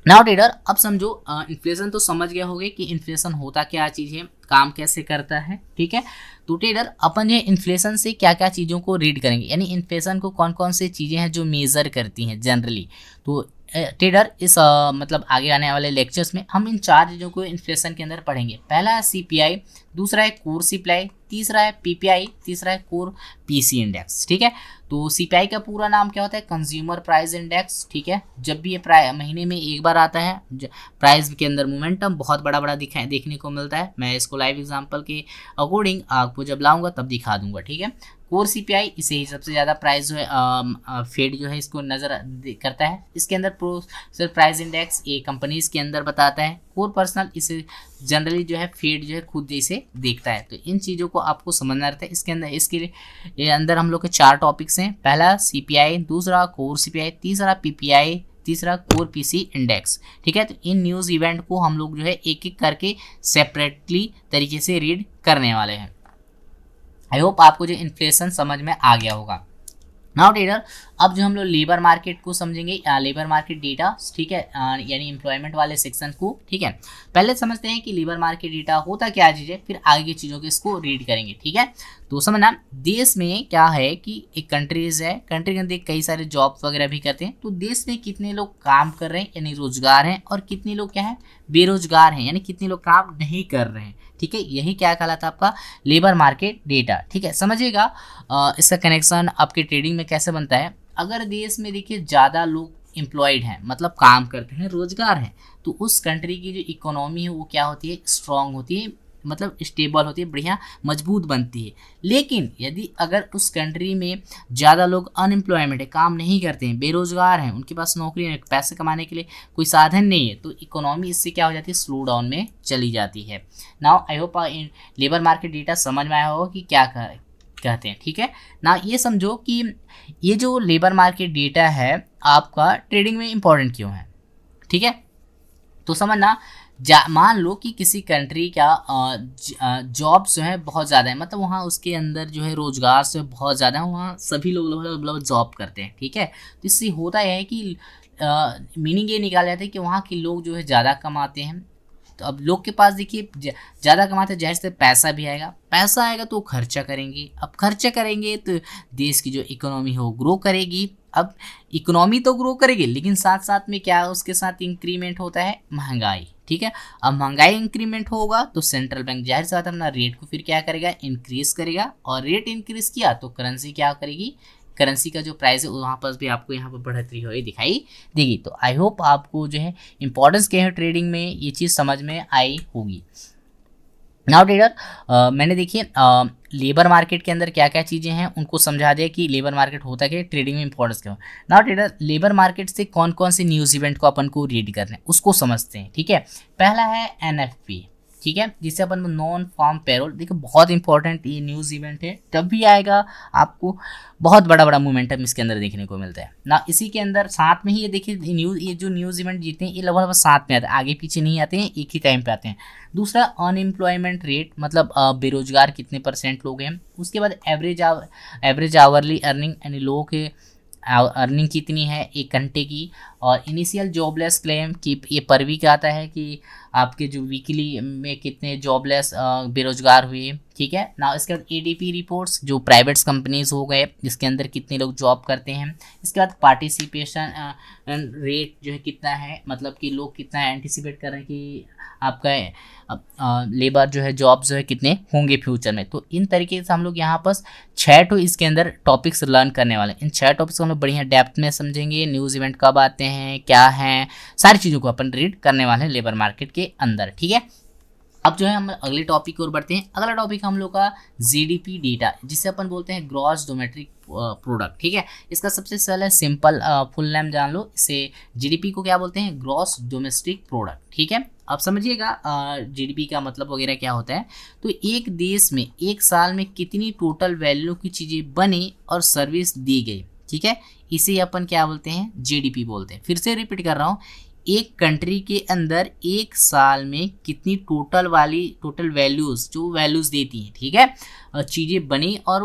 Speaker 1: नाउ ट्रेडर, अब समझो इन्फ्लेशन तो समझ गए होंगे कि इन्फ्लेशन होता क्या चीज़ है, काम कैसे करता है, ठीक है। तो ट्रेडर, अपन ये इन्फ्लेशन से क्या क्या चीज़ों को रीड करेंगे, यानी इन्फ्लेशन को कौन कौन से चीज़ें हैं जो मेज़र करती हैं जनरली। तो ट्रेडर इस मतलब आगे आने वाले लेक्चर्स में हम इन 4 चीज़ों को इन्फ्लेशन के अंदर पढ़ेंगे। पहला है CPI, दूसरा है कोर CPI, तीसरा है PPI, तीसरा है कोर PC इंडेक्स, ठीक है। तो CPI का पूरा नाम क्या होता है, कंज्यूमर प्राइस इंडेक्स, ठीक है। जब भी ये महीने में एक बार आता है, प्राइस के अंदर मोमेंटम बहुत बड़ा बड़ा देखने को मिलता है। मैं इसको लाइव एग्जांपल के अकॉर्डिंग आपको जब लाऊंगा तब दिखा दूंगा, ठीक है। कोर CPI इसे ही सबसे ज़्यादा प्राइस जो है फेड जो है इसको नज़र करता है। इसके अंदर प्रोसेसर प्राइस इंडेक्स ये कंपनीज के अंदर बताता है। कोर पर्सनल इसे जनरली जो है फेड जो है खुद इसे देखता है। तो इन चीज़ों को आपको समझना रहता है। इसके अंदर इसके अंदर हम लोग के 4 टॉपिक्स हैं। पहला CPI, दूसरा कोर CPI, तीसरा PPI, तीसरा कोर PC इंडेक्स, ठीक है। तो इन न्यूज़ इवेंट को हम लोग जो है एक एक करके सेपरेटली तरीके से रीड करने वाले हैं। आई होप आपको जो इन्फ्लेशन समझ में आ गया होगा। नाउ ट्रेडर, अब जो हम लोग लेबर मार्केट को समझेंगे, लेबर मार्केट डेटा, ठीक है, यानी एम्प्लॉयमेंट वाले सेक्शन को, ठीक है। पहले समझते हैं कि लेबर मार्केट डेटा होता क्या चीज़ है, फिर आगे की चीज़ों को इसको रीड करेंगे, ठीक है। तो समझना, देश में क्या है कि एक कंट्रीज है, कंट्री के अंदर कई सारे जॉब वगैरह भी करते हैं। तो देश में कितने लोग काम कर रहे हैं यानी रोजगार हैं, और कितने लोग क्या है, बेरोजगार हैं, यानी कितने लोग काम नहीं कर रहे हैं, ठीक है। यही क्या कहलाता है आपका लेबर मार्केट डेटा, ठीक है। समझिएगा इसका कनेक्शन आपके ट्रेडिंग में कैसे बनता है। अगर देश में देखिए ज़्यादा लोग एम्प्लॉयड हैं, मतलब काम करते हैं, रोजगार है, तो उस कंट्री की जो इकोनॉमी है वो क्या होती है, स्ट्रांग होती है, मतलब स्टेबल होती है, बढ़िया मजबूत बनती है। लेकिन यदि अगर उस कंट्री में ज़्यादा लोग अनएम्प्लॉयमेंट है, काम नहीं करते हैं, बेरोजगार हैं, उनके पास नौकरी नहीं, पैसे कमाने के लिए कोई साधन नहीं है, तो इकोनॉमी इससे क्या हो जाती है, स्लो डाउन में चली जाती है। Now I hope labour market data समझ में आया होगा कि क्या कहते हैं, ठीक है ना। ये समझो कि ये जो लेबर मार्केट डेटा है आपका ट्रेडिंग में इंपॉर्टेंट क्यों है, ठीक है। तो समझना, मान लो कि किसी कंट्री का जॉब्स जो है बहुत ज़्यादा है, मतलब वहाँ उसके अंदर जो है रोजगार से बहुत ज़्यादा है, वहाँ सभी लोग जॉब करते हैं, ठीक है। तो इससे होता है कि मीनिंग ये निकाला जाता है कि वहाँ के लोग जो है ज़्यादा कमाते हैं, तो अब लोग के पास देखिए ज़्यादा कमाते जाहिर से पैसा भी आएगा, पैसा आएगा तो खर्चा करेंगे, अब खर्चा करेंगे तो देश की जो इकोनॉमी हो ग्रो करेगी। अब इकोनॉमी तो ग्रो करेगी लेकिन साथ साथ में क्या उसके साथ इंक्रीमेंट होता है, महंगाई। ठीक है, अब महंगाई इंक्रीमेंट होगा तो सेंट्रल बैंक जाहिर सी बात अपना रेट को फिर क्या करेगा, इंक्रीज करेगा, और रेट इंक्रीज किया तो करेंसी क्या करेगी, करेंसी का जो प्राइस है वहाँ पर भी आपको यहाँ पर बढ़ोतरी हुई दिखाई देगी। तो आई होप आपको जो है इंपॉर्टेंस क्या है ट्रेडिंग में ये चीज़ समझ में आई होगी। नाउ ट्रेडर मैंने देखिए लेबर मार्केट के अंदर क्या क्या चीज़ें हैं उनको समझा दिया कि लेबर मार्केट होता क्या है, ट्रेडिंग में इंपॉर्टेंस क्या हो। नाउ ट्रेडर लेबर मार्केट से कौन कौन से न्यूज़ इवेंट को अपन को रीड करना है उसको समझते हैं। ठीक है, पहला है एनएफपी, ठीक है, जिसे अपन नॉन फार्म पेरोल, देखिए बहुत इंपॉर्टेंट ये न्यूज़ इवेंट है, तब भी आएगा आपको बहुत बड़ा मोमेंटम इसके अंदर देखने को मिलता है ना। इसी के अंदर साथ में ही ये देखिए ये जो न्यूज़ इवेंट जीते हैं ये लगभग साथ में आते हैं, आगे पीछे नहीं आते हैं, एक ही टाइम पे आते हैं। दूसरा अनएम्प्लॉयमेंट रेट, मतलब बेरोजगार कितने % लोग हैं। उसके बाद एवरेज आवरली अर्निंग, यानी लोगों के अर्निंग कितनी है एक घंटे की। और इनिशियल जॉबलेस क्लेम कि ये पर वीक आता है कि आपके जो वीकली में कितने जॉबलेस बेरोजगार हुए। ठीक है ना, इसके बाद एडीपी रिपोर्ट्स जो प्राइवेट्स कंपनीज हो गए इसके अंदर कितने लोग जॉब करते हैं। इसके बाद पार्टिसिपेशन रेट जो है कितना है, मतलब कि लोग कितना एंटिसिपेट कर रहे हैं कि आपका लेबर जो है जॉब जो है कितने होंगे फ्यूचर में। तो इन तरीके से हम लोग यहाँ पर 6 इसके अंदर टॉपिक्स लर्न करने वाले हैं। इन 6 टॉपिक्स को हम लोग बढ़िया डेप्थ में समझेंगे, न्यूज़ इवेंट कब आते हैं, क्या हैं, सारी चीज़ों को अपन रीड करने वाले हैं लेबर मार्केट के अंदर। ठीक है, अब जो है हम अगले टॉपिक की ओर बढ़ते हैं। अगला टॉपिक हम लोग का जीडीपी डेटा, जिसे अपन बोलते हैं ग्रॉस डोमेस्टिक प्रोडक्ट। ठीक है, इसका सबसे पहले सिंपल फुल नेम जान लो, इसे जीडीपी को क्या बोलते हैं, ग्रॉस डोमेस्टिक प्रोडक्ट। ठीक है, अब समझिएगा जीडीपी का मतलब वगैरह क्या होता है। तो एक देश में एक साल में कितनी टोटल वैल्यू की चीज़ें बनी और सर्विस दी गई, ठीक है, इसे अपन क्या बोलते हैं, जीडीपी बोलते हैं। फिर से रिपीट कर रहा हूँ, एक कंट्री के अंदर एक साल में कितनी टोटल वैल्यूज़ जो वैल्यूज़ देती हैं, ठीक है, चीज़ें बनी और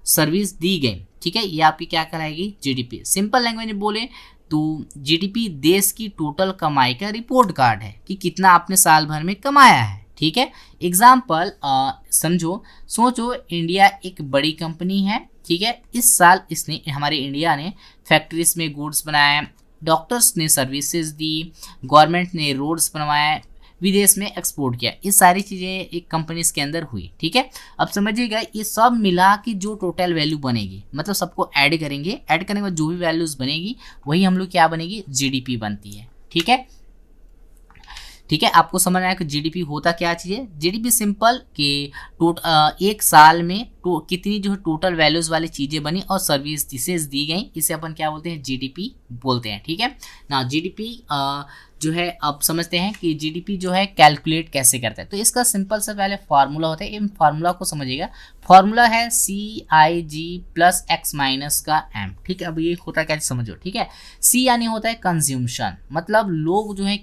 Speaker 1: सर्विस दी गई, ठीक है, ये आपकी क्या कहलाएगी, जीडीपी। सिंपल लैंग्वेज में बोले तो जीडीपी देश की टोटल कमाई का रिपोर्ट कार्ड है कि कितना आपने साल भर में कमाया है। ठीक है, एग्जाम्पल सोचो इंडिया एक बड़ी कंपनी है। ठीक है, इस साल इसने हमारे इंडिया ने फैक्ट्रीज में गुड्स बनाए, डॉक्टर्स ने सर्विसेज दी, गवर्नमेंट ने रोड्स बनवाए, विदेश में एक्सपोर्ट किया, ये सारी चीज़ें एक कंपनीज के अंदर हुई। ठीक है, अब समझिएगा ये सब मिला कि जो टोटल वैल्यू बनेगी, मतलब सबको ऐड करेंगे, ऐड करने के बाद जो भी वैल्यूज बनेगी वही हम लोग क्या बनेगी, जीडीपी बनती है। ठीक है, ठीक है, आपको समझ आया कि जीडीपी होता क्या चीज़ है। जीडीपी सिंपल कि एक साल में कितनी जो है टोटल वैल्यूज़ वाली चीज़ें बनी और सर्विसेज दी गई, इसे अपन क्या बोलते हैं, जीडीपी बोलते हैं। ठीक है ना, जीडीपी जो है अब समझते हैं कि जीडीपी जो है कैलकुलेट कैसे करता है। तो इसका सिंपल सा पहले फार्मूला होता है, इन फार्मूला को समझिएगा। फार्मूला है CIG प्लस X माइनस का M। ठीक है, अब ये होता क्या समझो। ठीक है, C यानी होता है कंज्यूमशन, मतलब लोग जो है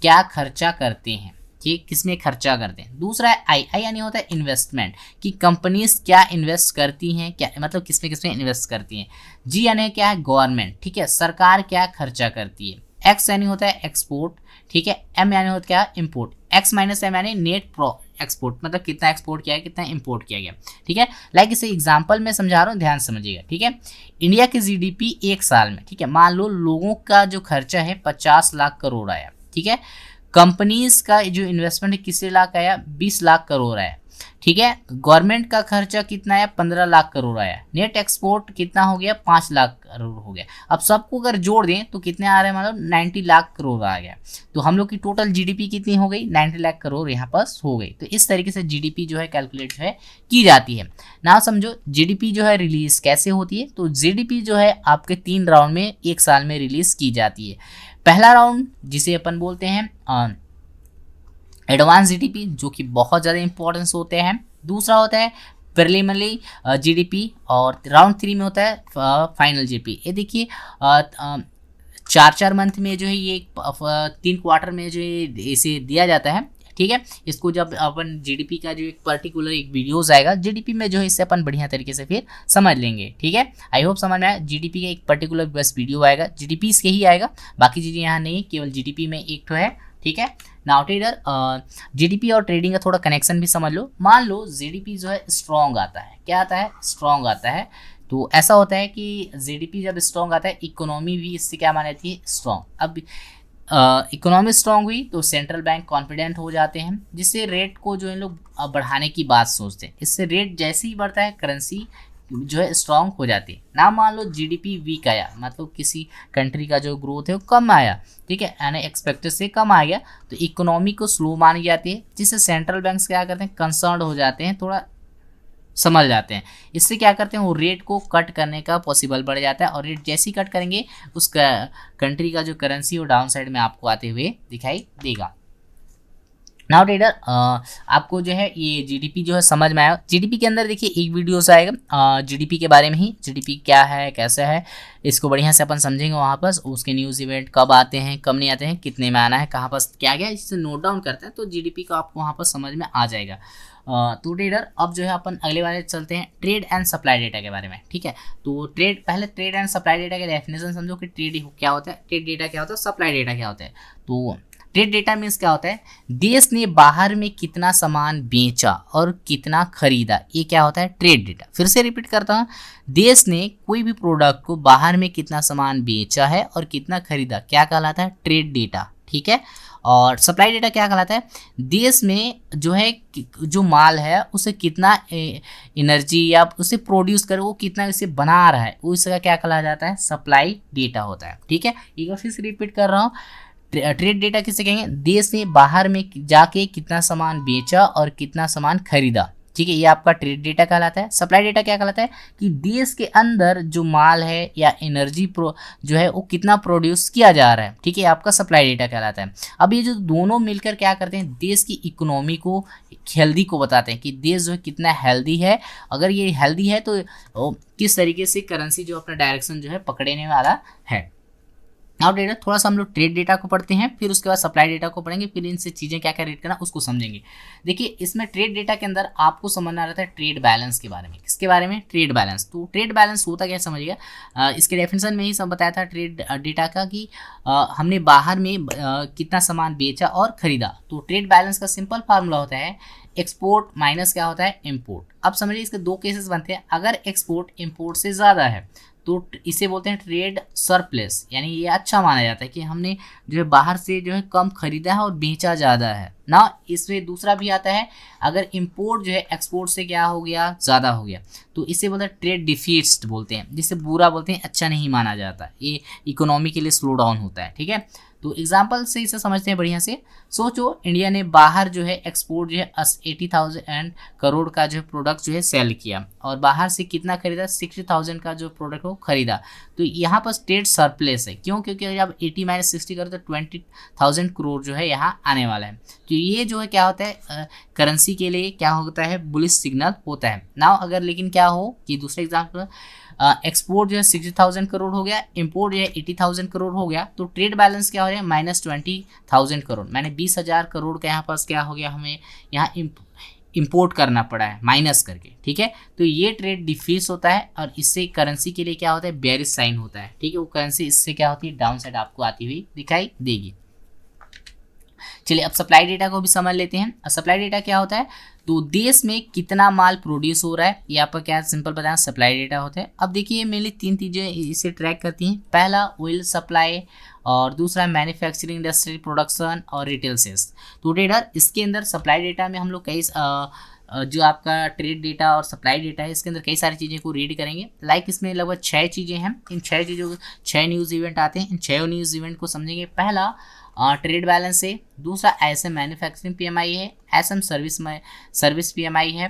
Speaker 1: क्या खर्चा करते हैं, कि किसमें खर्चा करते हैं। दूसरा है आई यानी होता है इन्वेस्टमेंट, कि कंपनीज क्या इन्वेस्ट करती हैं, क्या मतलब किसमें किसमें इन्वेस्ट करती हैं। जी यानी क्या है, गवर्नमेंट, ठीक है, सरकार क्या खर्चा करती है। एक्स यानी होता है एक्सपोर्ट, ठीक है, एम यानी होता है क्या, इम्पोर्ट। एक्स माइनस एम यानी नेट एक्सपोर्ट, मतलब कितना एक्सपोर्ट किया है, कितना इम्पोर्ट किया गया। ठीक है, लाइक इसे एग्जाम्पल में समझा रहा हूँ, ध्यान समझिएगा। ठीक है, इंडिया की जीडीपी एक साल में, ठीक है, मान लो लोगों का जो खर्चा है 50 लाख करोड़ आया। ठीक है, कंपनीज का जो इन्वेस्टमेंट है कितने लाख आया, 20 लाख करोड़ आया। ठीक है, गवर्नमेंट का खर्चा कितना आया, 15 लाख करोड़ आया। नेट एक्सपोर्ट कितना हो गया, 5 लाख करोड़ हो गया। अब सबको अगर जोड़ दें तो कितने आ रहे हैं, मतलब 90 लाख करोड़ आ गया। तो हम लोग की टोटल जीडीपी कितनी हो गई, 90 लाख करोड़ यहाँ पर हो गई। तो इस तरीके से जीडीपी जो है कैलकुलेट जो है की जाती है ना। समझो जीडीपी जो है रिलीज कैसे होती है। तो जीडीपी जो है आपके 3 राउंड में एक साल में रिलीज की जाती है। पहला राउंड जिसे अपन बोलते हैं एडवांस जीडीपी, जो कि बहुत ज़्यादा इंपॉर्टेंस होते हैं। दूसरा होता है प्रिलिमिनरी जीडीपी, और राउंड 3 में होता है फाइनल जीडीपी। ये देखिए 4 मंथ में जो है ये 3 क्वार्टर में जो है इसे दिया जाता है। ठीक है, इसको जब अपन जीडीपी का जो एक पर्टिकुलर एक वीडियोस आएगा जीडीपी में, जो है इससे अपन बढ़िया तरीके से फिर समझ लेंगे। ठीक है, आई होप समझ में आया। जीडीपी का एक पर्टिकुलर बस वीडियो आएगा, जीडीपी के ही आएगा, बाकी चीज़ें यहाँ नहीं, केवल जीडीपी में एक तो है। ठीक है, नाउ ट्रेडर जीडीपी और ट्रेडिंग का थोड़ा कनेक्शन भी समझ लो। मान लो जीडीपी जो है स्ट्रॉन्ग आता है, क्या आता है, स्ट्रॉन्ग आता है। तो ऐसा होता है कि जीडीपी जब स्ट्रॉन्ग आता है, इकोनॉमी भी इससे क्या मानी जाती है, स्ट्रॉन्ग। अब इकोनॉमी स्ट्रॉन्ग हुई तो सेंट्रल बैंक कॉन्फिडेंट हो जाते हैं, जिससे रेट को जो इन लोग बढ़ाने की बात सोचते हैं। इससे रेट जैसे ही बढ़ता है करेंसी जो है स्ट्रॉन्ग हो जाती है। ना मान लो जीडीपी वीक आया, मतलब किसी कंट्री का जो ग्रोथ है वो कम आया, ठीक है, यानी एक्सपेक्टेड से कम आ गया, तो इकोनॉमी को स्लो मानी जाती है, जिससे सेंट्रल बैंक्स क्या करते हैं, कंसर्न हो जाते हैं, थोड़ा समझ जाते हैं। इससे क्या करते हैं, वो रेट को कट करने का पॉसिबल बढ़ जाता है, और रेट जैसे ही कट करेंगे उस कंट्री का जो करेंसी वो डाउन साइड में आपको आते हुए दिखाई देगा। नाउ ट्रेडर आपको जो है ये जीडीपी जो है समझ में आया। जीडीपी के अंदर देखिए एक वीडियो से आएगा जीडीपी के बारे में ही, जीडीपी क्या है, कैसे है, इसको बढ़िया से अपन समझेंगे वहाँ पर। उसके न्यूज़ इवेंट कब आते हैं, कब नहीं आते हैं, कितने में आना है, कहाँ पर क्या गया, इससे नोट डाउन करते हैं तो जीडीपी का आपको वहाँ पर समझ में आ जाएगा। तो ट्रेडर अब जो है अपन अगले वाले चलते हैं ट्रेड एंड सप्लाई डेटा के बारे में, ठीक है। तो पहले ट्रेड एंड सप्लाई डेटा के डेफिनेशन समझो कि ट्रेड क्या होता है, ट्रेड डेटा क्या होता है, सप्लाई डेटा क्या होता है। तो ट्रेड डेटा मीन्स क्या होता है, देश ने बाहर में कितना सामान बेचा और कितना खरीदा, ये क्या होता है, ट्रेड डेटा। फिर से रिपीट करता हूँ, देश ने कोई भी प्रोडक्ट को बाहर में कितना सामान बेचा है और कितना खरीदा, क्या कहलाता है, ट्रेड डेटा, ठीक है। और सप्लाई डेटा क्या कहलाता है, देश में जो है जो माल है उसे कितना एनर्जी या उसे प्रोड्यूस कर, वो कितना इसे बना रहा है, वो इसका क्या कहा जाता है, सप्लाई डेटा होता है, ठीक है। एक बार फिर से रिपीट कर रहा हूँ, ट्रेड डेटा किसे कहेंगे, देश ने बाहर में जाके कितना सामान बेचा और कितना सामान खरीदा, ठीक है, ये आपका ट्रेड डेटा कहलाता है। सप्लाई डेटा क्या कहलाता है कि देश के अंदर जो माल है या एनर्जी जो है वो कितना प्रोड्यूस किया जा रहा है, ठीक है, आपका सप्लाई डेटा कहलाता है। अब ये जो दोनों मिलकर क्या करते हैं, देश की इकोनॉमी को, हेल्दी को बताते हैं कि देश जो है कितना हेल्दी है। अगर ये हेल्दी है तो किस तरीके से करेंसी जो अपना डायरेक्शन जो है पकड़ने वाला है। नाउ ट्रेडर थोड़ा सा हम लोग ट्रेड डेटा को पढ़ते हैं, फिर उसके बाद सप्लाई डेटा को पढ़ेंगे, फिर इनसे चीज़ें क्या क्या रेट करना उसको समझेंगे। देखिए इसमें ट्रेड डेटा के अंदर आपको समझना रहता है ट्रेड बैलेंस के बारे में। किसके बारे में, ट्रेड बैलेंस। तो ट्रेड बैलेंस होता क्या समझिएगा, इसके डेफिनेशन में ही सब बताया था ट्रेड डेटा का कि हमने बाहर में कितना सामान बेचा और खरीदा। तो ट्रेड बैलेंस का सिंपल फार्मूला होता है एक्सपोर्ट माइनस क्या होता है, इम्पोर्ट। अब समझिए इसके दो केसेस बनते हैं, अगर एक्सपोर्ट इम्पोर्ट से ज़्यादा है तो इसे बोलते हैं ट्रेड सरप्लस, यानी ये अच्छा माना जाता है कि हमने जो है बाहर से जो है कम खरीदा है और बेचा ज़्यादा है ना। इसमें दूसरा भी आता है, अगर इंपोर्ट जो है एक्सपोर्ट से क्या हो गया, ज़्यादा हो गया, तो इसे बोलते हैं ट्रेड डिफिसिट बोलते हैं, जिसे बुरा बोलते हैं, अच्छा नहीं माना जाता, ये इकोनॉमी के लिए स्लो डाउन होता है, ठीक है। तो एग्जाम्पल से इसे समझते हैं बढ़िया से। सोचो इंडिया ने बाहर जो है एक्सपोर्ट जो है 80,000 करोड़ का जो है प्रोडक्ट जो है सेल किया और बाहर से कितना खरीदा, 60,000 का जो प्रोडक्ट हो खरीदा। तो यहाँ पर ट्रेड सरप्लस है, क्यों, क्योंकि जब 80 माइनस 60 करो तो 20,000 करोड़ जो है यहाँ आने वाला है। तो ये जो है क्या होता है, करेंसी के लिए क्या होता है, बुलिश सिग्नल होता है ना। अगर लेकिन क्या हो कि दूसरे एग्जाम्पल एक्सपोर्ट जो है 60,000 करोड़ हो गया, इंपोर्ट जो है 80,000 करोड़ हो गया, तो ट्रेड बैलेंस क्या हो जाए, -20,000 करोड़, मैंने 20,000 करोड़ का यहाँ पास क्या हो गया, हमें यहाँ इंपोर्ट करना पड़ा है माइनस करके, ठीक है। तो ये ट्रेड डिफिस होता है और इससे करेंसी के लिए क्या होता है, बेयरिश साइन होता है, ठीक है। वो करेंसी इससे क्या होती है, डाउन साइड आपको आती हुई दिखाई देगी। चलिए अब सप्लाई डेटा को भी समझ लेते हैं। सप्लाई डेटा क्या होता है, तो देश में कितना माल प्रोड्यूस हो रहा है, ये आपका क्या सिंपल बताना सप्लाई डेटा होता है। अब देखिए मेनली 3 चीज़ें इसे ट्रैक करती हैं, पहला ऑयल सप्लाई और दूसरा मैन्युफैक्चरिंग इंडस्ट्री प्रोडक्शन और रिटेल सेल्स। तो ट्रेडर इसके अंदर सप्लाई डेटा में हम लोग कई जो आपका ट्रेड डेटा और सप्लाई डेटा है इसके अंदर कई सारी चीज़ें को रीड करेंगे। लाइक इसमें लगभग 6 चीज़ें हैं, इन 6 चीज़ों 6 न्यूज़ इवेंट आते हैं, इन 6 न्यूज़ इवेंट को समझेंगे। पहला ट्रेड बैलेंस है, दूसरा एसएम मैन्युफैक्चरिंग पीएमआई है, एसएम सर्विस पीएमआई है,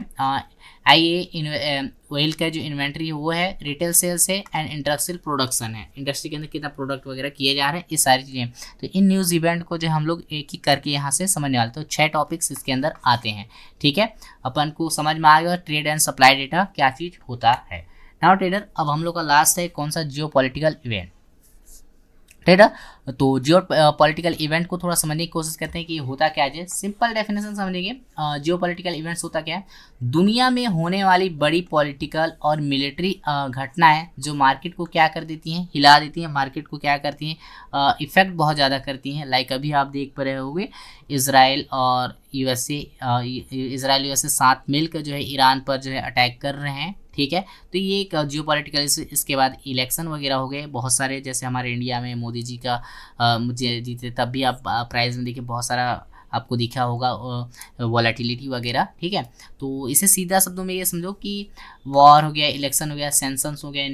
Speaker 1: आईए ऑयल का जो इन्वेंट्री है वो है, रिटेल सेल्स है एंड इंडस्ट्रियल प्रोडक्शन है, इंडस्ट्री के अंदर कितना प्रोडक्ट वगैरह किए जा रहे हैं, ये सारी चीज़ें। तो इन न्यूज़ इवेंट को जो हम लोग एक एक करके यहाँ से समझने वाले, तो 6 टॉपिक्स इसके अंदर आते हैं, ठीक है। अपन को समझ में आ गया ट्रेड एंड सप्लाई डेटा क्या चीज़ होता है। नाउ ट्रेडर अब हम लोग का लास्ट है कौन सा, जियो पॉलिटिकल इवेंट। ट्रेडर। तो जियो पॉलिटिकल इवेंट को थोड़ा समझने की कोशिश करते हैं कि होता क्या है। सिंपल डेफिनेशन समझेंगे। जियो पॉलिटिकल इवेंट्स होता क्या है, दुनिया में होने वाली बड़ी पॉलिटिकल और मिलिट्री घटनाएं जो मार्केट को क्या कर देती हैं, हिला देती हैं, मार्केट को क्या करती हैं, इफेक्ट बहुत ज़्यादा करती हैं। लाइक अभी आप देख पा रहे होंगे इसराइल और यूएसए, इसराइल यूएसए साथ मिलकर जो है ईरान पर जो है अटैक कर रहे हैं, ठीक है। तो ये एक जियो पॉलिटिकल, इसके बाद इलेक्शन वगैरह हो गए बहुत सारे, जैसे हमारे इंडिया में मोदी जी का मुझे जीते तब भी आप प्राइस में देखिए बहुत सारा आपको दिखा होगा वॉलेटिलिटी वगैरह, ठीक है। तो इसे सीधा शब्दों में ये समझो कि वॉर हो गया, इलेक्शन हो गया, सैंक्शंस हो गए,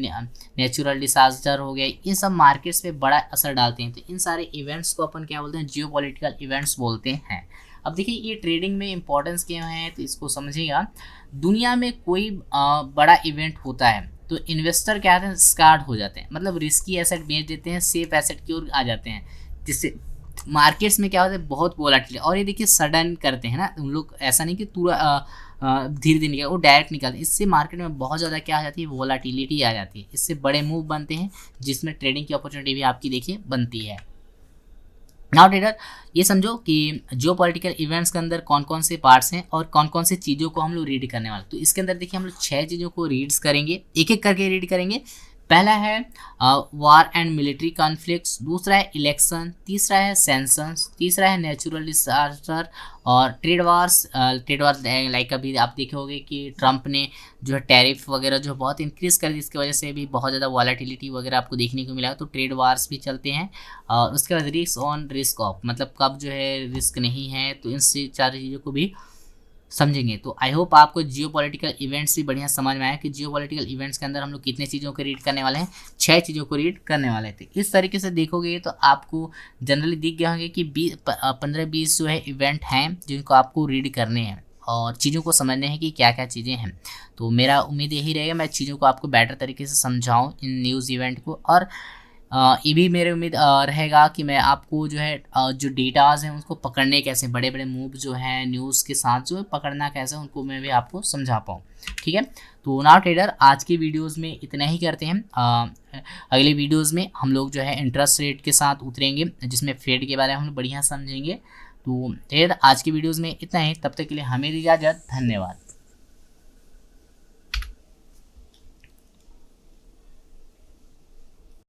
Speaker 1: नेचुरल डिसास्टर हो गया, ये सब मार्केट्स पे बड़ा असर डालते हैं। तो इन सारे इवेंट्स को अपन क्या बोलते हैं, जियो पॉलिटिकल इवेंट्स बोलते हैं। अब देखिए ये ट्रेडिंग में इंपॉर्टेंस क्या है, तो इसको समझिएगा। दुनिया में कोई बड़ा इवेंट होता है तो इन्वेस्टर क्या होते हैं, स्कार्ड हो जाते हैं, मतलब रिस्की एसेट बेच देते हैं, सेफ एसेट की ओर आ जाते हैं, जिससे मार्केट्स में क्या होता है, बहुत वोलेटिलिटी। और ये देखिए सडन करते हैं ना उन लोग, ऐसा नहीं कि पूरा धीरे धीरे निकल, वो डायरेक्ट निकलते हैं। इससे मार्केट में बहुत ज़्यादा क्या आ जाती है, वोलेटिलिटी आ जाती है। इससे बड़े मूव बनते हैं जिसमें ट्रेडिंग की अपॉर्चुनिटी भी आपकी देखिए बनती है। नाउ ट्रेडर, ये समझो कि जियो पॉलिटिकल इवेंट्स के अंदर कौन कौन से पार्ट्स हैं और कौन कौन से चीज़ों को हम लोग रीड करने वाले। तो इसके अंदर देखिए हम लोग 6 चीज़ों को रीड्स करेंगे, एक एक करके रीड करेंगे। पहला है वार एंड मिलिट्री कॉन्फ्लिक्ट्स, दूसरा है इलेक्शन, तीसरा है सैंक्शंस, तीसरा है नेचुरल डिसास्टर और trade wars. Trade war like अभी आप देखे होंगे कि ट्रंप ने जो है टैरिफ वगैरह जो बहुत इंक्रीज़ कर दी, इसकी वजह से भी बहुत ज़्यादा वॉलेटिलिटी वगैरह आपको देखने को मिला। तो ट्रेड वार्स भी चलते हैं। और उसके बाद रिस्क ऑन रिस्क ऑफ, मतलब कब जो है रिस्क नहीं है, तो इन चार चीज़ों को भी समझेंगे। तो आई होप आपको जियो पॉलिटिकल इवेंट्स भी बढ़िया समझ में आया कि जियो पॉलिटिकल इवेंट्स के अंदर हम लोग कितने चीज़ों को रीड करने वाले हैं, 6 चीज़ों को रीड करने वाले थे। इस तरीके से देखोगे तो आपको जनरली दिख गया होगा कि 15-20 जो है इवेंट हैं जिनको आपको रीड करने हैं और चीज़ों को समझने हैं कि क्या क्या चीज़ें हैं। तो मेरा उम्मीद यही रहेगा मैं चीज़ों को आपको बेटर तरीके से समझाऊँ इन न्यूज़ इवेंट को। और ये भी मेरी उम्मीद रहेगा कि मैं आपको जो है जो डेटाज हैं उसको पकड़ने कैसे, बड़े बड़े मूव जो हैं न्यूज़ के साथ जो है पकड़ना कैसे, उनको मैं भी आपको समझा पाऊँ, ठीक है। तो नाउ ट्रेडर, आज की वीडियोस में इतना ही करते हैं। अगले वीडियोस में हम लोग जो है इंटरेस्ट रेट के साथ उतरेंगे, जिसमें फेड के बारे में हम लोग बढ़िया समझेंगे। तो ट्रेडर, आज की वीडियोज़ में इतना ही, तब तक के लिए हमें इजाज़त, धन्यवाद।